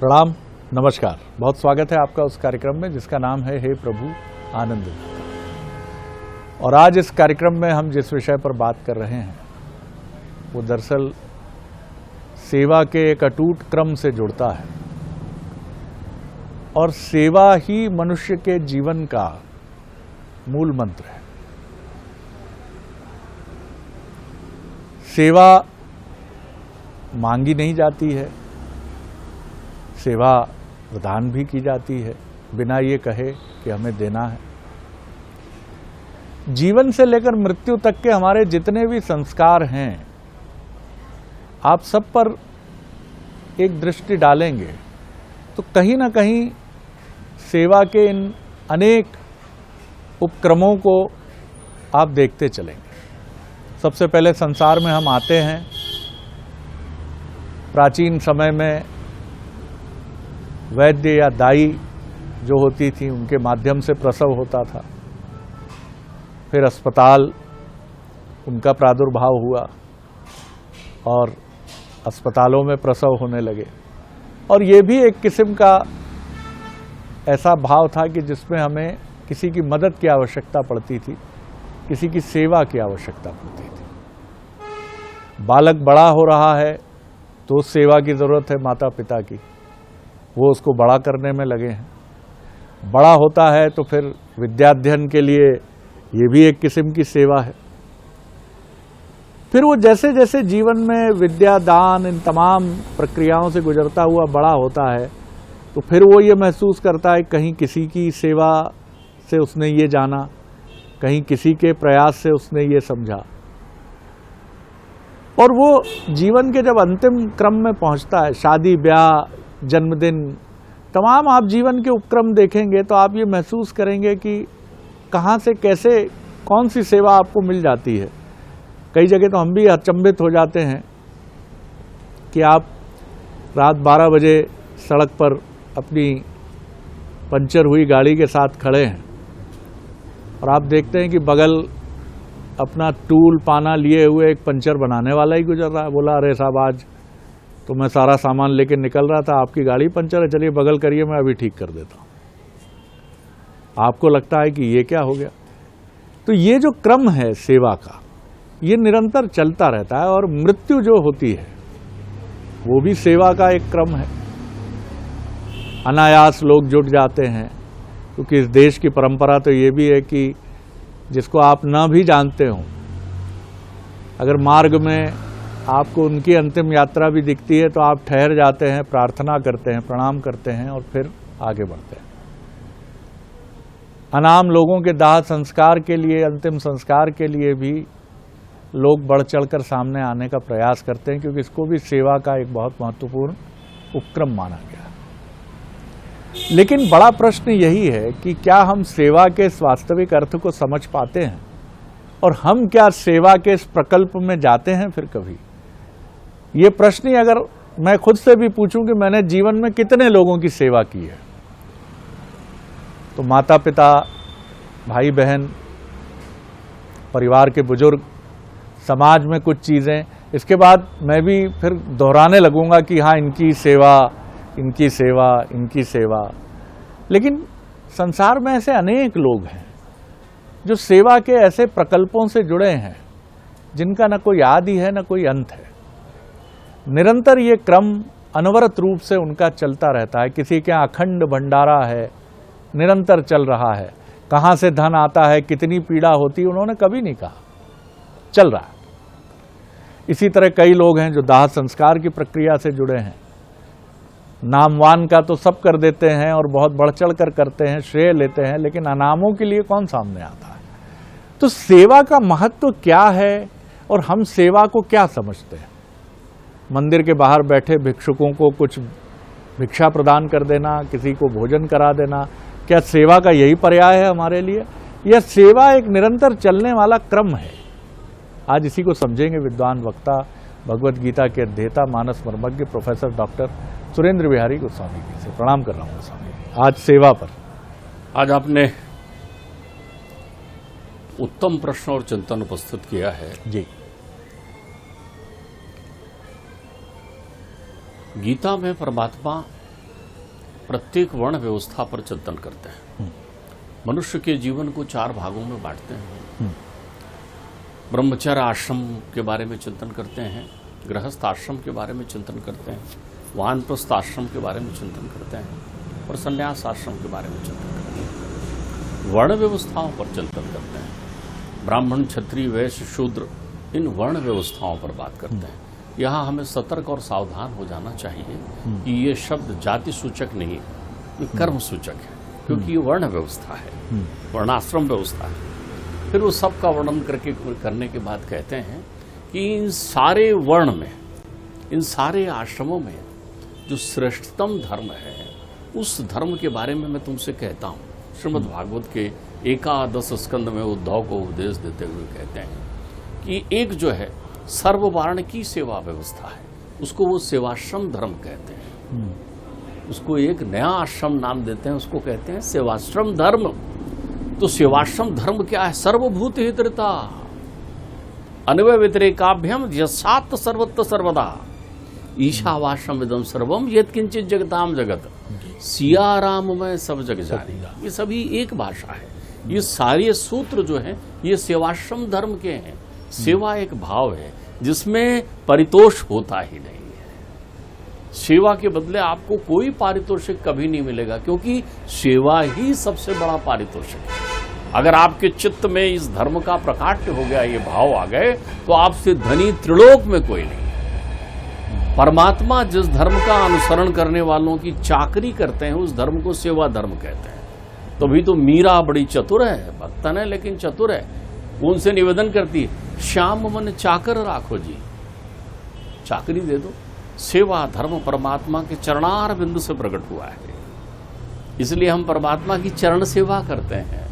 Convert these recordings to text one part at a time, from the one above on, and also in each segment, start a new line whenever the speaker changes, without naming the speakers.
प्रणाम, नमस्कार। बहुत स्वागत है आपका उस कार्यक्रम में जिसका नाम है हे प्रभु आनंद दाता। और आज इस कार्यक्रम में हम जिस विषय पर बात कर रहे हैं वो दरअसल सेवा के एक अटूट क्रम से जुड़ता है और सेवा ही मनुष्य के जीवन का मूल मंत्र है। सेवा मांगी नहीं जाती है, सेवा प्रदान भी की जाती है बिना ये कहे कि हमें देना है। जीवन से लेकर मृत्यु तक के हमारे जितने भी संस्कार हैं, आप सब पर एक दृष्टि डालेंगे तो कहीं ना कहीं सेवा के इन अनेक उपक्रमों को आप देखते चलेंगे। सबसे पहले संसार में हम आते हैं। प्राचीन समय में वैद्य या दाई जो होती थी उनके माध्यम से प्रसव होता था। फिर अस्पताल उनका प्रादुर्भाव हुआ और अस्पतालों में प्रसव होने लगे। और ये भी एक किस्म का ऐसा भाव था कि जिसमें हमें किसी की मदद की आवश्यकता पड़ती थी, किसी की सेवा की आवश्यकता पड़ती थी। बालक बड़ा हो रहा है तो सेवा की ज़रूरत है माता पिता की, वो उसको बड़ा करने में लगे हैं। बड़ा होता है तो फिर विद्याध्ययन के लिए ये भी एक किस्म की सेवा है। फिर वो जैसे जैसे जीवन में विद्या दान इन तमाम प्रक्रियाओं से गुजरता हुआ बड़ा होता है तो फिर वो ये महसूस करता है कहीं किसी की सेवा से उसने ये जाना, कहीं किसी के प्रयास से उसने ये समझा। और वो जीवन के जब अंतिम क्रम में पहुंचता है, शादी ब्याह जन्मदिन तमाम आप जीवन के उपक्रम देखेंगे तो आप ये महसूस करेंगे कि कहाँ से कैसे कौन सी सेवा आपको मिल जाती है। कई जगह तो हम भी अचंभित हो जाते हैं कि आप रात 12 बजे सड़क पर अपनी पंचर हुई गाड़ी के साथ खड़े हैं और आप देखते हैं कि बगल अपना टूल पाना लिए हुए एक पंचर बनाने वाला ही गुजर रहा है। बोला अरे साहब आज तो मैं सारा सामान लेके निकल रहा था, आपकी गाड़ी पंचर है, चलिए बगल करिए मैं अभी ठीक कर देता हूँ। आपको लगता है कि ये क्या हो गया। तो ये जो क्रम है सेवा का ये निरंतर चलता रहता है और मृत्यु जो होती है वो भी सेवा का एक क्रम है। अनायास लोग जुट जाते हैं क्योंकि इस देश की परंपरा तो ये भी है कि जिसको आप न भी जानते हो, अगर मार्ग में आपको उनकी अंतिम यात्रा भी दिखती है तो आप ठहर जाते हैं, प्रार्थना करते हैं, प्रणाम करते हैं और फिर आगे बढ़ते हैं। अनाम लोगों के दाह संस्कार के लिए, अंतिम संस्कार के लिए भी लोग बढ़ चढ़कर सामने आने का प्रयास करते हैं क्योंकि इसको भी सेवा का एक बहुत महत्वपूर्ण उपक्रम माना गया। लेकिन बड़ा प्रश्न यही है कि क्या हम सेवा के वास्तविक अर्थ को समझ पाते हैं और हम क्या सेवा के इस प्रकल्प में जाते हैं फिर कभी। ये प्रश्न ही अगर मैं खुद से भी पूछूं कि मैंने जीवन में कितने लोगों की सेवा की है तो माता पिता, भाई बहन, परिवार के बुजुर्ग, समाज में कुछ चीज़ें, इसके बाद मैं भी फिर दोहराने लगूंगा कि हाँ इनकी सेवा, इनकी सेवा, इनकी सेवा। लेकिन संसार में ऐसे अनेक लोग हैं जो सेवा के ऐसे प्रकल्पों से जुड़े हैं जिनका न कोई आदि है न कोई अंत है। निरंतर ये क्रम अनवरत रूप से उनका चलता रहता है। किसी के यहाँ अखंड भंडारा है, निरंतर चल रहा है। कहाँ से धन आता है, कितनी पीड़ा होती है, उन्होंने कभी नहीं कहा, चल रहा है। इसी तरह कई लोग हैं जो दाह संस्कार की प्रक्रिया से जुड़े हैं। नामवान का तो सब कर देते हैं और बहुत बढ़ चढ़ कर करते हैं, श्रेय लेते हैं, लेकिन अनामों के लिए कौन सामने आता है। तो सेवा का महत्व क्या है और हम सेवा को क्या समझते हैं। मंदिर के बाहर बैठे भिक्षुकों को कुछ भिक्षा प्रदान कर देना, किसी को भोजन करा देना, क्या सेवा का यही पर्याय है हमारे लिए। यह सेवा एक निरंतर चलने वाला क्रम है। आज इसी को समझेंगे विद्वान वक्ता, भगवत गीता के अध्येता, मानस मर्मज्ञ प्रोफेसर डॉक्टर सुरेंद्र बिहारी गोस्वामी जी से। प्रणाम कर रहा हूँ गोस्वामी जी। आज सेवा पर
आज आपने उत्तम प्रश्न और चिंतन उपस्थित किया है
जी।
गीता में परमात्मा प्रत्येक वर्ण व्यवस्था पर चिंतन करते हैं। मनुष्य के जीवन को 4 भागों में बांटते हैं। ब्रह्मचर्य आश्रम के बारे में चिंतन करते हैं, गृहस्थ आश्रम के बारे में चिंतन करते हैं, वानप्रस्थ आश्रम के बारे में चिंतन करते हैं और संन्यास आश्रम के बारे में चिंतन करते हैं। वर्ण व्यवस्थाओं पर चिंतन करते हैं। ब्राह्मण, क्षत्रिय, वैश्य, शूद्र, इन वर्ण व्यवस्थाओं पर बात करते हैं। यहाँ हमें सतर्क और सावधान हो जाना चाहिए कि ये शब्द जाति सूचक नहीं है, ये कर्म सूचक है, क्योंकि ये वर्ण व्यवस्था है, वर्णाश्रम व्यवस्था है। फिर वो सब का वर्णन करने के बाद कहते हैं कि इन सारे वर्ण में, इन सारे आश्रमों में जो श्रेष्ठतम धर्म है, उस धर्म के बारे में मैं तुमसे कहता हूँ। श्रीमद् भागवत के 11 स्कंद में उद्धव को उपदेश देते हुए कहते हैं कि एक जो है सर्ववार्ण की सेवा व्यवस्था है, उसको वो सेवाश्रम धर्म कहते हैं। उसको एक नया आश्रम नाम देते हैं, उसको कहते हैं सेवाश्रम धर्म। तो सेवाश्रम धर्म क्या है? सर्वभूत हितृता अन्वय व्यतिरेकाभ्यम यसात सर्वत्र सर्वदा ईशावाश्रम इदम सर्वम यत् किंचित जगताम जगत सिया राम में सब जग जानी। ये सभी एक भाषा है। ये सारे सूत्र जो हैं ये सेवाश्रम धर्म के हैं। सेवा एक भाव है जिसमें परितोष होता ही नहीं है। सेवा के बदले आपको कोई पारितोषिक कभी नहीं मिलेगा, क्योंकि सेवा ही सबसे बड़ा पारितोषिक है। अगर आपके चित्त में इस धर्म का प्रकाट्य हो गया, ये भाव आ गए, तो आपसे धनी त्रिलोक में कोई नहीं। परमात्मा जिस धर्म का अनुसरण करने वालों की चाकरी करते हैं, उस धर्म को सेवा धर्म कहते हैं। तभी तो मीरा बड़ी चतुर है, भक्तन है लेकिन चतुर है। उनसे निवेदन करती है, श्याम मन चाकर राखो जी, चाकरी दे दो। सेवा धर्म परमात्मा के चरणार बिंदु से प्रकट हुआ है, इसलिए हम परमात्मा की चरण सेवा करते हैं।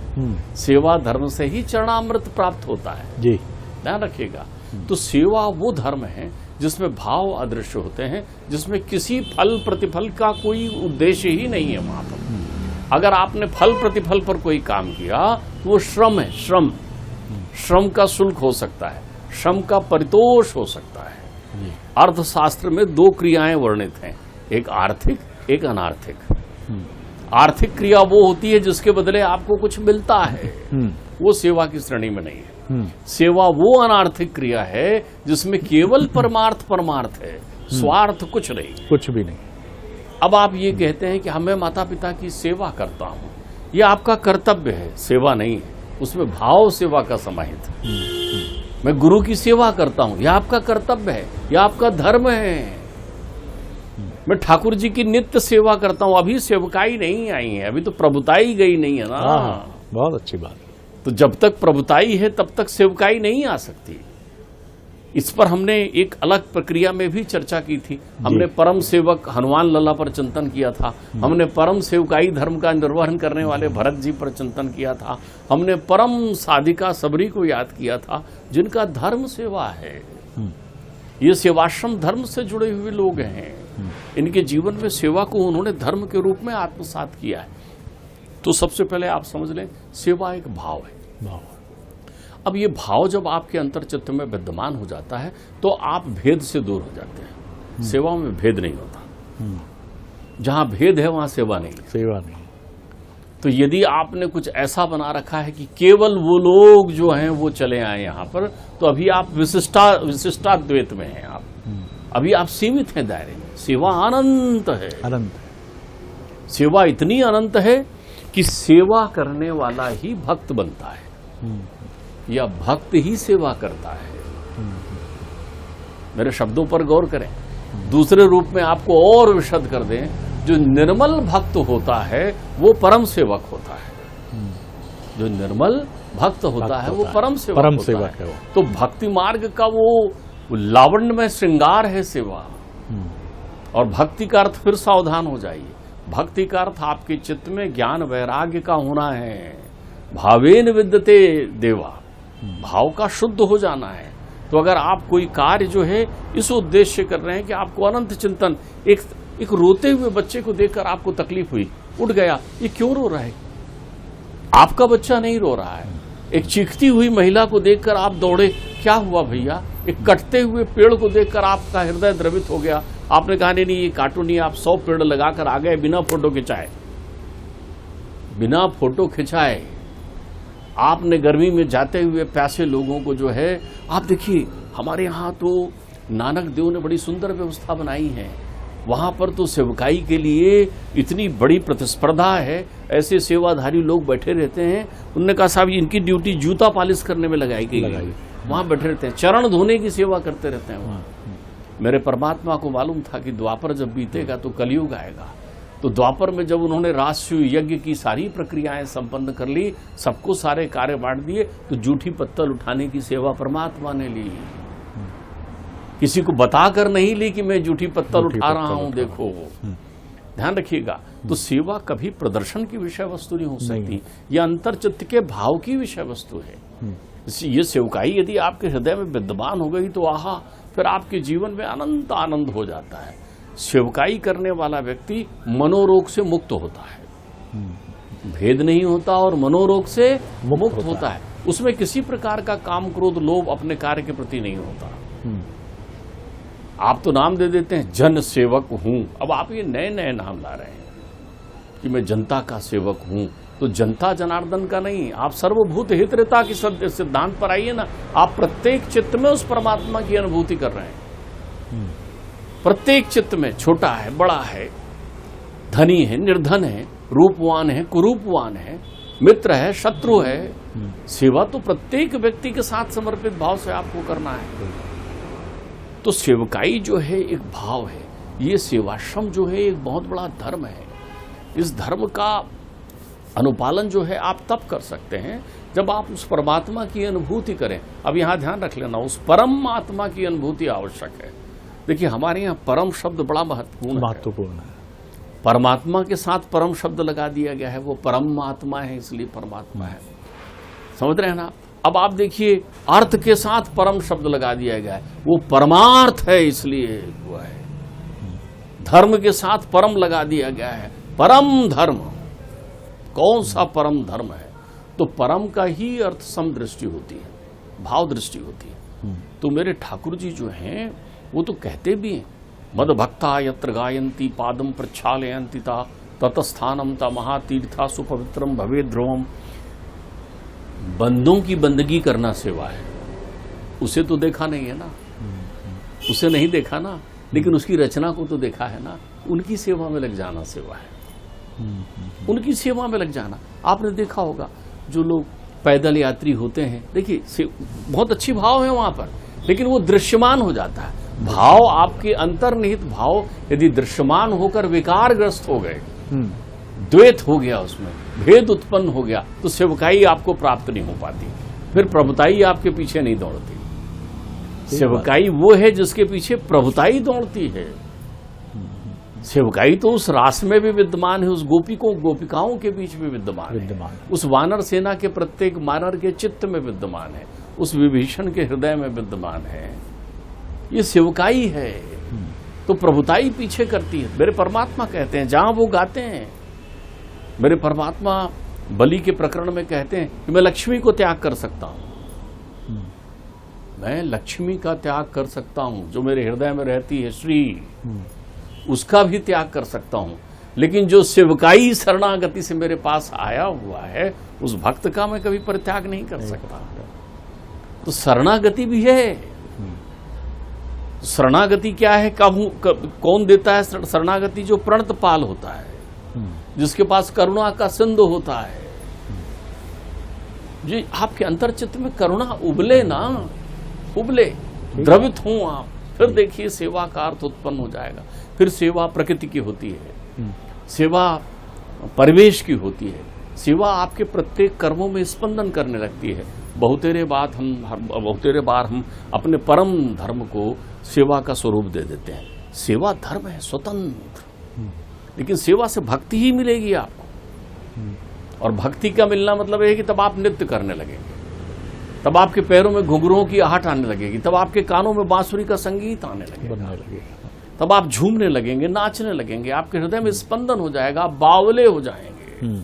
सेवा धर्म से ही चरणामृत प्राप्त होता है जी, ध्यान रखिएगा। तो सेवा वो धर्म है जिसमें भाव अदृश्य होते हैं, जिसमें किसी फल प्रतिफल का कोई उद्देश्य ही नहीं है। वहां पर अगर आपने फल प्रतिफल पर कोई काम किया तो वो श्रम है। श्रम का शुल्क हो सकता है, श्रम का परितोष हो सकता है। अर्थशास्त्र में 2 क्रियाएं वर्णित हैं, एक आर्थिक, एक अनार्थिक। आर्थिक क्रिया वो होती है जिसके बदले आपको कुछ मिलता है, वो सेवा की श्रेणी में नहीं है। सेवा वो अनार्थिक क्रिया है जिसमें केवल परमार्थ है, स्वार्थ कुछ नहीं,
कुछ भी नहीं।
अब आप ये कहते हैं कि हमें माता पिता की सेवा करता हूं, ये आपका कर्तव्य है, सेवा नहीं है, उसमें भाव सेवा का समाहित है। मैं गुरु की सेवा करता हूं, यह आपका कर्तव्य है, यह आपका धर्म है। मैं ठाकुर जी की नित्य सेवा करता हूं, अभी सेवकाई नहीं आई है, अभी तो प्रभुताई गई नहीं है ना।
बहुत अच्छी बात।
तो जब तक प्रभुताई है तब तक सेवकाई नहीं आ सकती। इस पर हमने एक अलग प्रक्रिया में भी चर्चा की थी। हमने परम सेवक हनुमान लला पर चिंतन किया था, हमने परम सेवकाई धर्म का निर्वहन करने वाले भरत जी पर चिंतन किया था, हमने परम साधिका सबरी को याद किया था, जिनका धर्म सेवा है। ये सेवाश्रम धर्म से जुड़े हुए लोग हैं, इनके जीवन में सेवा को उन्होंने धर्म के रूप में आत्मसात किया है। तो सबसे पहले आप समझ लें, सेवा एक भाव है। अब ये भाव जब आपके अंतर्चित्त में विद्यमान हो जाता है तो आप भेद से दूर हो जाते हैं। सेवा में भेद नहीं होता, जहां भेद है वहां सेवा नहीं,
सेवा नहीं।
तो यदि आपने कुछ ऐसा बना रखा है कि केवल वो लोग जो हैं वो चले आए यहाँ पर, तो अभी आप विशिष्टाद्वैत में हैं। आप अभी आप सीमित हैं दायरे में। सेवा अनंत है,
अनंत।
सेवा इतनी अनंत है कि सेवा करने वाला ही भक्त बनता है, या भक्त ही सेवा करता है। मेरे शब्दों पर गौर करें। दूसरे रूप में आपको और विशद कर दें, जो निर्मल भक्त होता है वो परम सेवक होता है। जो निर्मल भक्त होता है वो परम सेवक है। तो भक्ति मार्ग का वो लावण्य में श्रृंगार है सेवा। और भक्ति का अर्थ, फिर सावधान हो जाइए, भक्ति का अर्थ आपके चित्त में ज्ञान वैराग्य का होना है। भावेन विद्यते देवा, भाव का शुद्ध हो जाना है। तो अगर आप कोई कार्य जो है इस उद्देश्य कर रहे हैं कि आपको अनंत चिंतन, एक रोते हुए बच्चे को देखकर आपको तकलीफ हुई, उठ गया, ये क्यों रो रहा है? आपका बच्चा नहीं रो रहा है। एक चीखती हुई महिला को देखकर आप दौड़े, क्या हुआ भैया? एक कटते हुए पेड़ को देखकर आपका हृदय द्रवित हो गया, आपने कहा नहीं ये कार्टून नहीं, आप 100 पेड़ लगाकर आ गए बिना फोटो खिंचाए, बिना फोटो खिंचाए। आपने गर्मी में जाते हुए प्यासे लोगों को जो है, आप देखिए हमारे यहाँ तो नानक देव ने बड़ी सुंदर व्यवस्था बनाई है, वहां पर तो सेवकाई के लिए इतनी बड़ी प्रतिस्पर्धा है, ऐसे सेवाधारी लोग बैठे रहते हैं। उन्होंने कहा साहब इनकी ड्यूटी जूता पॉलिश करने में लगाई गई है, वहां बैठे रहते हैं, चरण धोने की सेवा करते रहते हैं वहां। मेरे परमात्मा को मालूम था कि द्वापर जब बीतेगा तो कलयुग आएगा, तो द्वापर में जब उन्होंने राजसूय यज्ञ की सारी प्रक्रियाएं संपन्न कर ली, सबको सारे कार्य बांट दिए, तो जूठी पत्तल उठाने की सेवा परमात्मा ने ली, किसी को बताकर नहीं ली कि मैं जूठी पत्तल उठा रहा हूं, देखो। ध्यान रखिएगा, तो सेवा कभी प्रदर्शन की विषय वस्तु नहीं हो सकती, यह अंतर्चित्त के भाव की विषय वस्तु है। ये सेवकाई यदि आपके हृदय में विद्यमान हो गई तो आहा, फिर आपके जीवन में अनंत आनंद हो जाता है। सेवकाई करने वाला व्यक्ति मनोरोग से मुक्त होता है, भेद नहीं होता और मनोरोग से मुक्त होता है। उसमें किसी प्रकार का काम क्रोध लोभ अपने कार्य के प्रति नहीं होता। आप तो नाम दे देते हैं जन सेवक हूं, अब आप ये नए नए नाम ला रहे हैं कि मैं जनता का सेवक हूं, तो जनता जनार्दन का नहीं, आप सर्वभूत हितैषिता की सिद्धांत पर आइए ना। आप प्रत्येक चित्त में उस परमात्मा की अनुभूति कर रहे हैं, प्रत्येक चित्त में, छोटा है बड़ा है, धनी है निर्धन है, रूपवान है कुरूपवान है, मित्र है शत्रु है। सेवा तो प्रत्येक व्यक्ति के साथ समर्पित भाव से आपको करना है। तो सेवकाई जो है एक भाव है, ये सेवाश्रम जो है एक बहुत बड़ा धर्म है। इस धर्म का अनुपालन जो है आप तब कर सकते हैं जब आप उस परमात्मा की अनुभूति करें। अब यहां ध्यान रख लेना, उस परम आत्मा की अनुभूति आवश्यक है। देखिए हमारे यहाँ परम शब्द बड़ा महत्वपूर्ण है। परमात्मा के साथ परम शब्द लगा दिया गया है, वो परम आत्मा है इसलिए परमात्मा है, समझ रहे हैं ना। अब आप देखिए अर्थ के साथ परम शब्द लगा दिया गया है, वो परमार्थ है इसलिए हुआ है। धर्म के साथ परम लगा दिया गया है, परम धर्म। कौन सा परम धर्म है? तो परम का ही अर्थ समदृष्टि होती है, भाव दृष्टि होती है। तो मेरे ठाकुर जी जो हैं वो तो कहते भी हैं, मद भक्ता यत्र गायन्ति पादम प्रक्षालयन्ति ता ततस्थानम ता महातीर्था सुपवित्रम भवे ध्रुवम। बंदों की बंदगी करना सेवा है। उसे तो देखा नहीं है ना, उसे नहीं देखा ना, लेकिन उसकी रचना को तो देखा है ना। उनकी सेवा में लग जाना सेवा है, उनकी सेवा में लग जाना। आपने देखा होगा जो लोग पैदल यात्री होते हैं, देखिए बहुत अच्छी भाव है वहां पर, लेकिन वो दृश्यमान हो जाता है। भाव आपके अंतर्निहित भाव यदि दृश्यमान होकर विकारग्रस्त हो गए, द्वैत हो गया, उसमें भेद उत्पन्न हो गया, तो सेवकाई आपको प्राप्त नहीं हो पाती, फिर प्रभुताई आपके पीछे नहीं दौड़ती। सेवकाई वो है जिसके पीछे प्रभुताई दौड़ती है। सेवकाई तो उस रास में भी विद्यमान है, उस गोपिकाओं के बीच में विद्यमान है, उस वानर सेना के प्रत्येक वानर के चित्त में विद्यमान है, उस विभीषण के हृदय में विद्यमान है। ये सेवकाई है। तो प्रभुताई पीछे करती है। मेरे परमात्मा कहते हैं, जहां वो गाते हैं, मेरे परमात्मा बलि के प्रकरण में कहते हैं कि मैं लक्ष्मी को त्याग कर सकता हूं, मैं लक्ष्मी का त्याग कर सकता हूं, जो मेरे हृदय में रहती है श्री, उसका भी त्याग कर सकता हूं, लेकिन जो सेवकाई शरणागति से मेरे पास आया हुआ है उस भक्त का मैं कभी परित्याग नहीं कर सकता। तो शरणागति भी है। शरणागति क्या है, कौन देता है शरणागति? जो प्रणतपाल होता है, जिसके पास करुणा का सिंधु होता है। जी आपके अंतर्चित्त में करुणा उबले ना, उबले, द्रवित हों आप, फिर देखिए सेवा का अर्थ उत्पन्न हो जाएगा। फिर सेवा प्रकृति की होती है, सेवा परिवेश की होती है, सेवा आपके प्रत्येक कर्मों में स्पंदन करने लगती है। बहुतेरे बार हम अपने परम धर्म को सेवा का स्वरूप दे देते हैं। सेवा धर्म है स्वतंत्र, लेकिन सेवा से भक्ति ही मिलेगी आपको। और भक्ति का मिलना मतलब है कि तब आप नृत्य करने लगेंगे, तब आपके पैरों में घुंघरुओं की आहट आने लगेगी, तब आपके कानों में बांसुरी का संगीत आने लगेगा, तब आप झूमने लगेंगे, नाचने लगेंगे, आपके हृदय में स्पंदन हो जाएगा, आप बावले हो जाएंगे,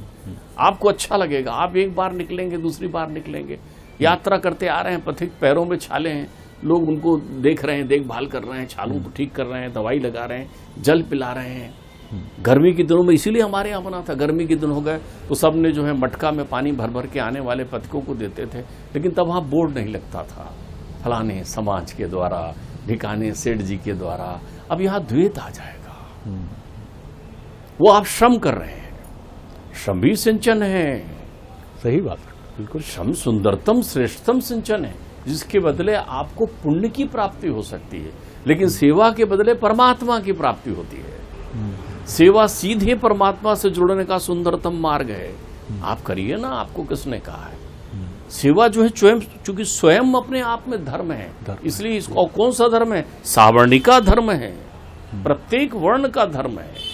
आपको अच्छा लगेगा। आप एक बार निकलेंगे, दूसरी बार निकलेंगे, यात्रा करते आ रहे हैं, पथिक पैरों में छाले हैं, लोग उनको देख रहे हैं, देखभाल कर रहे हैं, छालों को ठीक कर रहे हैं, दवाई लगा रहे हैं, जल पिला रहे हैं। गर्मी के दिनों में इसीलिए हमारे यहाँ बना था, गर्मी के दिन हो गए तो सब ने जो है मटका में पानी भर भर के आने वाले पथिकों को देते थे, लेकिन तब वहाँ बोर्ड नहीं लगता था, फलाने समाज के द्वारा, ढिकाने सेठ जी के द्वारा। अब यहाँ द्वैत आ जाएगा। वो आप श्रम कर रहे हैं, श्रम भी सिंचन है।
सही बात, बिल्कुल।
श्रम सुंदरतम श्रेष्ठतम सिंचन है, जिसके बदले आपको पुण्य की प्राप्ति हो सकती है, लेकिन सेवा के बदले परमात्मा की प्राप्ति होती है। सेवा सीधे परमात्मा से जुड़ने का सुंदरतम मार्ग है। आप करिए ना, आपको किसने कहा है? सेवा जो है चूंकि स्वयं अपने आप में धर्म है, इसलिए इसको कौन सा धर्म है? सावर्णिका धर्म है, प्रत्येक वर्ण का धर्म है।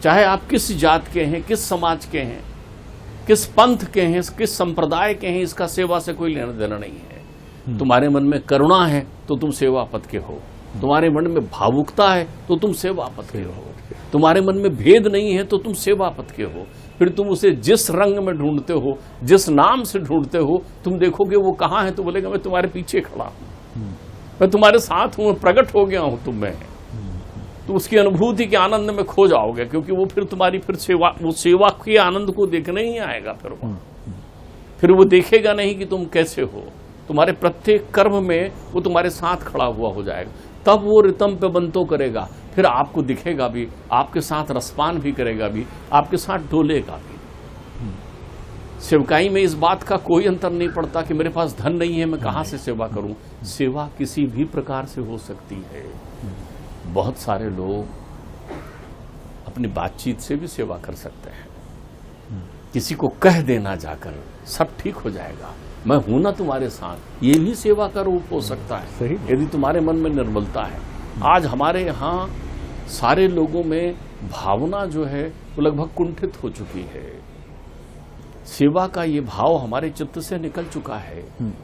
चाहे आप किस जात के हैं, किस समाज के हैं, किस पंथ के हैं, किस संप्रदाय के हैं, इसका सेवा से कोई लेना देना नहीं है। तुम्हारे मन में करुणा है तो तुम सेवा पथ के हो, तुम्हारे मन में भावुकता है तो तुम सेवा पथ के हो, तुम्हारे मन में भेद नहीं है तो तुम सेवा पथ के हो। फिर तुम उसे जिस रंग में ढूंढते हो, जिस नाम से ढूंढते हो, तुम देखोगे वो कहाँ है तो बोलेगा मैं तुम्हारे पीछे खड़ा हूं, मैं तुम्हारे साथ हूं, मैं प्रकट हो गया हूं तुम में। तो उसकी अनुभूति के आनंद में खो जाओगे, क्योंकि वो फिर तुम्हारी सेवा, वो सेवा के आनंद को देखने ही आएगा। फिर वो देखेगा नहीं कि तुम कैसे हो, तुम्हारे प्रत्येक कर्म में वो तुम्हारे साथ खड़ा हुआ हो जाएगा। तब वो रितम पे बंतो करेगा, फिर आपको दिखेगा भी, आपके साथ रसपान भी करेगा भी, आपके साथ डोलेगा भी। सेवकाई में इस बात का कोई अंतर नहीं पड़ता कि मेरे पास धन नहीं है, मैं कहाँ से सेवा करूं। सेवा किसी भी प्रकार से हो सकती है। बहुत सारे लोग अपनी बातचीत से भी सेवा कर सकते हैं। किसी को कह देना जाकर सब ठीक हो जाएगा, मैं हूं ना तुम्हारे साथ, ये भी सेवा का रूप हो सकता है।
सही,
यदि तुम्हारे मन में निर्मलता है। आज हमारे यहाँ सारे लोगों में भावना जो है वो लगभग कुंठित हो चुकी है। सेवा का ये भाव हमारे चित्त से निकल चुका है।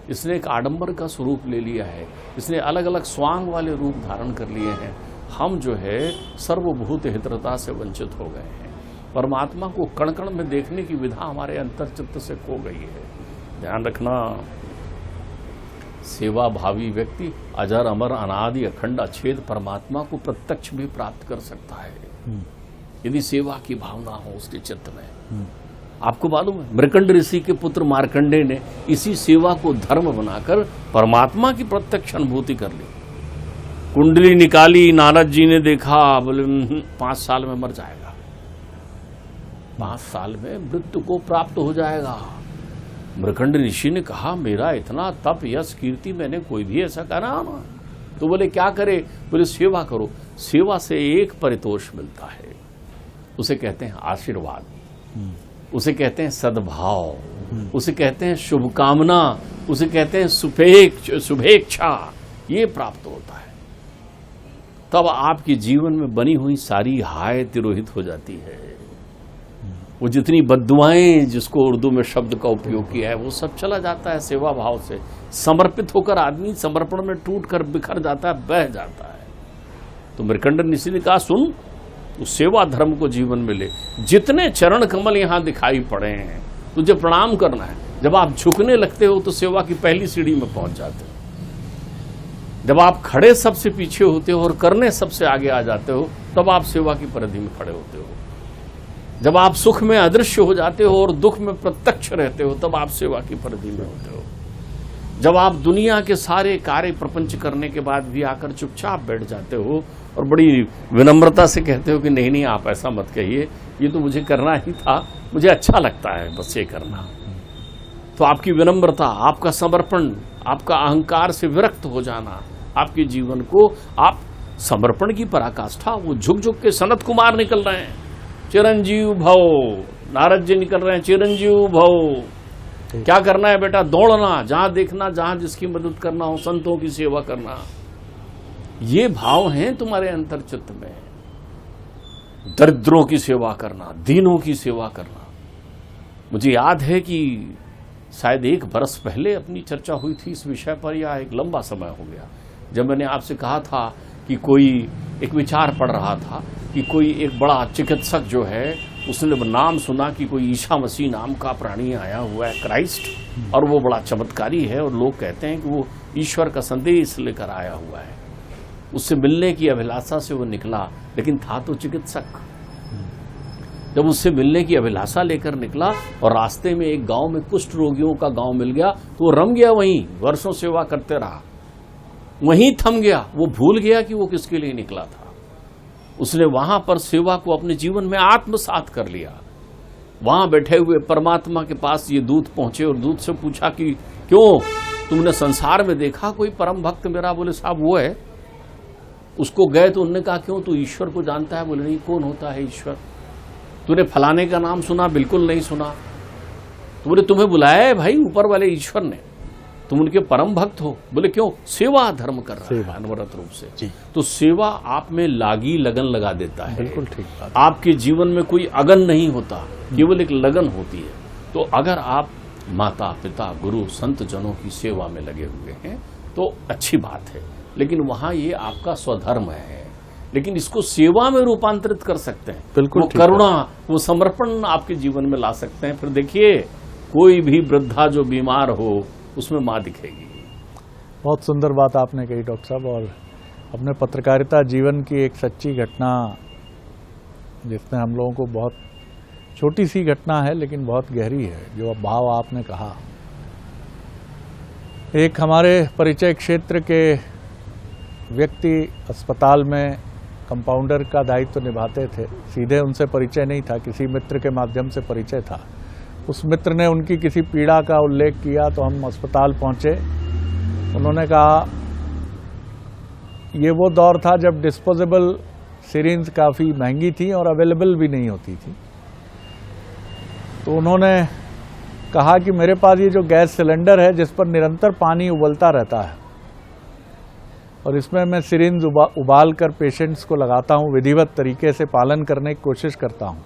इसने एक आडंबर का स्वरूप ले लिया है, इसने अलग अलग स्वांग वाले रूप धारण कर लिए हैं। हम जो है सर्वभूत हितरता से वंचित हो गए हैं। परमात्मा को कण कण में देखने की विधा हमारे अंतर चित्त से खो गई है। ध्यान रखना, सेवा भावी व्यक्ति अजर अमर अनादि अखंड अछेद परमात्मा को प्रत्यक्ष भी प्राप्त कर सकता है, यदि सेवा की भावना हो उसके चित्त में। आपको मालूम है, मृकंड ऋषि के पुत्र मार्कंडे ने इसी सेवा को धर्म बनाकर परमात्मा की प्रत्यक्ष अनुभूति कर ली। कुंडली निकाली, नारद जी ने देखा, बोले 5 साल में मर जाएगा, 5 साल में मृत्यु को प्राप्त हो जाएगा। मृकंड ऋषि ने कहा मेरा इतना तप यश कीर्ति मैंने कोई भी ऐसा करा ना। तो बोले क्या करे? बोले सेवा करो। सेवा से एक परितोष मिलता है, उसे कहते हैं आशीर्वाद, उसे कहते हैं सद्भाव, उसे कहते हैं शुभकामना, उसे कहते हैं शुभेच्छा। ये प्राप्त होता है। तब आपके जीवन में बनी हुई सारी हाय तिरोहित हो जाती है। वो जितनी बद्दुआएं, जिसको उर्दू में शब्द का उपयोग किया है, वो सब चला जाता है सेवा भाव से। समर्पित होकर आदमी समर्पण में टूट कर बिखर जाता है, बह जाता है। तो मृकंड ऋषि ने कहा सुन, उस सेवा धर्म को जीवन में ले। जितने चरण कमल यहाँ दिखाई पड़े हैं तुझे प्रणाम करना है। जब आप झुकने लगते हो तो सेवा की पहली सीढ़ी में पहुंच जाते हो। जब आप खड़े सबसे पीछे होते हो और करने सबसे आगे आ जाते हो, तब आप सेवा की परिधि में खड़े होते हो। जब आप सुख में अदृश्य हो जाते हो और दुख में प्रत्यक्ष रहते हो, तब आप सेवा की परिधि में होते हो। जब आप दुनिया के सारे कार्य प्रपंच करने के बाद भी आकर चुपचाप बैठ जाते हो और बड़ी विनम्रता से कहते हो कि नहीं नहीं आप ऐसा मत कहिए, ये तो मुझे करना ही था, मुझे अच्छा लगता है बस ये करना। तो आपकी विनम्रता, आपका समर्पण, आपका अहंकार से विरक्त हो जाना, आपके जीवन को आप समर्पण की पराकाष्ठा, वो झुक झुक के सनत कुमार निकल रहे हैं, चिरंजीव भव। नारद जी निकल रहे हैं, चिरंजीव भव। क्या करना है बेटा? दौड़ना, जहां देखना, जहां जिसकी मदद करना हो, संतों की सेवा करना। ये भाव हैं तुम्हारे अंतर चित्त में। दरिद्रों की सेवा करना, दीनों की सेवा करना। मुझे याद है कि शायद 1 बरस पहले अपनी चर्चा हुई थी इस विषय पर, या एक लंबा समय हो गया, जब मैंने आपसे कहा था कि कोई एक विचार पढ़ रहा था कि कोई एक बड़ा चिकित्सक जो है उसने नाम सुना कि कोई ईसा मसीह नाम का प्राणी आया हुआ है, क्राइस्ट, और वो बड़ा चमत्कारी है और लोग कहते हैं कि वो ईश्वर का संदेश लेकर आया हुआ है। उससे मिलने की अभिलाषा से वो निकला, लेकिन था तो चिकित्सक। जब उससे मिलने की अभिलाषा लेकर निकला और रास्ते में एक गांव में कुष्ठ रोगियों का गांव मिल गया, तो वो रम गया, वहीं वर्षों सेवा करते रहा, वहीं थम गया। वो भूल गया कि वो किसके लिए निकला था। उसने वहां पर सेवा को अपने जीवन में आत्मसात कर लिया। वहां बैठे हुए परमात्मा के पास ये दूत पहुंचे और दूत से पूछा कि क्यों, तुमने संसार में देखा कोई परम भक्त मेरा? बोले साहब वो है। उसको गए तो उन्होंने कहा क्यों, तू ईश्वर को जानता है? बोले नहीं, कौन होता है ईश्वर? तूने फलाने का नाम सुना? बिल्कुल नहीं सुना। तो बोले तुम्हें बुलाया है भाई ऊपर वाले ईश्वर ने, तुम उनके परम भक्त हो। बोले क्यों? सेवा धर्म कर रहा है अनवरत रूप से जी। तो सेवा आप में लागी लगन लगा देता है।
बिल्कुल ठीक बात।
आपके जीवन में कोई अगन नहीं होता, केवल एक लगन होती है। तो अगर आप माता पिता गुरु संत जनों की सेवा में लगे हुए हैं तो अच्छी बात है, लेकिन वहां ये आपका स्वधर्म है। लेकिन इसको सेवा में रूपांतरित कर सकते हैं।
बिल्कुल
वो करुणा, वो समर्पण आपके जीवन में ला सकते हैं। फिर देखिए, कोई भी वृद्धा जो बीमार हो उसमें माँ दिखेगी।
बहुत सुंदर बात आपने कही डॉक्टर साहब, और अपने पत्रकारिता जीवन की एक सच्ची घटना, जिसमें हम लोगों को बहुत छोटी सी घटना है लेकिन बहुत गहरी है, जो भाव आपने कहा। एक हमारे परिचय क्षेत्र के व्यक्ति अस्पताल में कंपाउंडर का दायित्व निभाते थे। सीधे उनसे परिचय नहीं था, किसी मित्र के माध्यम से परिचय था। उस मित्र ने उनकी किसी पीड़ा का उल्लेख किया तो हम अस्पताल पहुंचे। उन्होंने कहा, ये वो दौर था जब डिस्पोजेबल सिरिंज काफ़ी महंगी थी और अवेलेबल भी नहीं होती थी। तो उन्होंने कहा कि मेरे पास ये जो गैस सिलेंडर है जिस पर निरंतर पानी उबलता रहता है, और इसमें मैं सिरिंज उबाल कर पेशेंट्स को लगाता हूँ, विधिवत तरीके से पालन करने की कोशिश करता हूँ,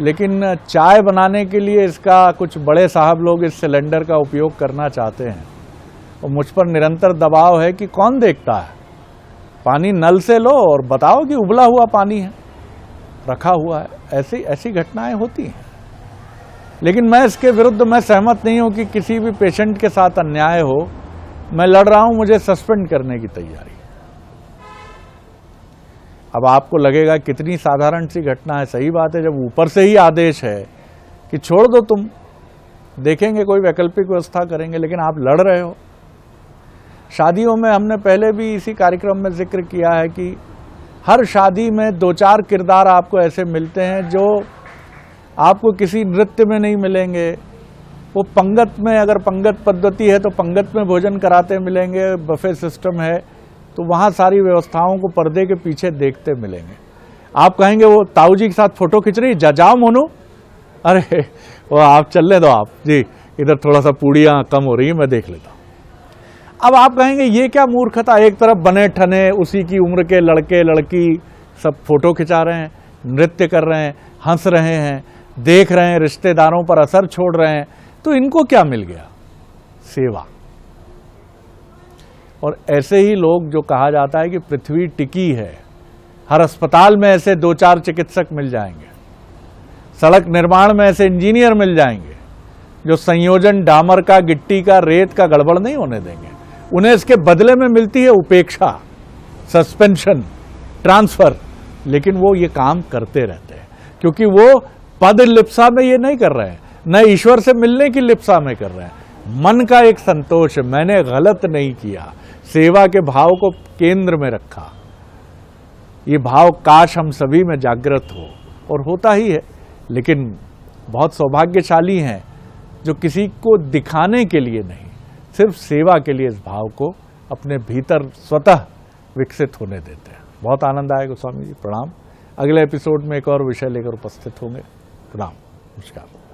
लेकिन चाय बनाने के लिए इसका कुछ बड़े साहब लोग इस सिलेंडर का उपयोग करना चाहते हैं और मुझ पर निरंतर दबाव है कि कौन देखता है, पानी नल से लो और बताओ कि उबला हुआ पानी है, रखा हुआ है। ऐसी घटनाएं होती हैं। लेकिन मैं इसके विरुद्ध मैं सहमत नहीं हूं कि किसी भी पेशेंट के साथ अन्याय हो। मैं लड़ रहा हूं, मुझे सस्पेंड करने की तैयारी। अब आपको लगेगा कितनी साधारण सी घटना है, सही बात है। जब ऊपर से ही आदेश है कि छोड़ दो, तुम देखेंगे कोई वैकल्पिक व्यवस्था करेंगे, लेकिन आप लड़ रहे हो। शादियों में हमने पहले भी इसी कार्यक्रम में जिक्र किया है कि हर शादी में 2-4 किरदार आपको ऐसे मिलते हैं जो आपको किसी नृत्य में नहीं मिलेंगे। वो पंगत में, अगर पंगत पद्धति है तो पंगत में भोजन कराते मिलेंगे, बफे सिस्टम है तो वहाँ सारी व्यवस्थाओं को पर्दे के पीछे देखते मिलेंगे। आप कहेंगे वो ताऊ जी के साथ फोटो खींच रही, जाओ मोनू, अरे वो आप चलने दो, आप जी इधर थोड़ा सा पूड़ियाँ कम हो रही है, मैं देख लेता हूँ। अब आप कहेंगे ये क्या मूर्खता, एक तरफ बने ठने उसी की उम्र के लड़के लड़की सब फोटो खिंचा रहे हैं, नृत्य कर रहे हैं, हंस रहे हैं, देख रहे हैं, रिश्तेदारों पर असर छोड़ रहे हैं, तो इनको क्या मिल गया? सेवा। और ऐसे ही लोग, जो कहा जाता है कि पृथ्वी टिकी है, हर अस्पताल में ऐसे 2-4 चिकित्सक मिल जाएंगे, सड़क निर्माण में ऐसे इंजीनियर मिल जाएंगे जो संयोजन डामर का, गिट्टी का, रेत का गड़बड़ नहीं होने देंगे। उन्हें इसके बदले में मिलती है उपेक्षा, सस्पेंशन, ट्रांसफर, लेकिन वो ये काम करते रहते हैं क्योंकि वो पद लिप्सा में ये नहीं कर रहे हैं, न ईश्वर से मिलने की लिप्सा में कर रहे हैं। मन का एक संतोष, मैंने गलत नहीं किया, सेवा के भाव को केंद्र में रखा। ये भाव काश हम सभी में जागृत हो, और होता ही है। लेकिन बहुत सौभाग्यशाली हैं जो किसी को दिखाने के लिए नहीं, सिर्फ सेवा के लिए इस भाव को अपने भीतर स्वतः विकसित होने देते हैं। बहुत आनंद आया गोस्वामी जी, प्रणाम। अगले एपिसोड में एक और विषय लेकर उपस्थित होंगे। प्रणाम, नमस्कार।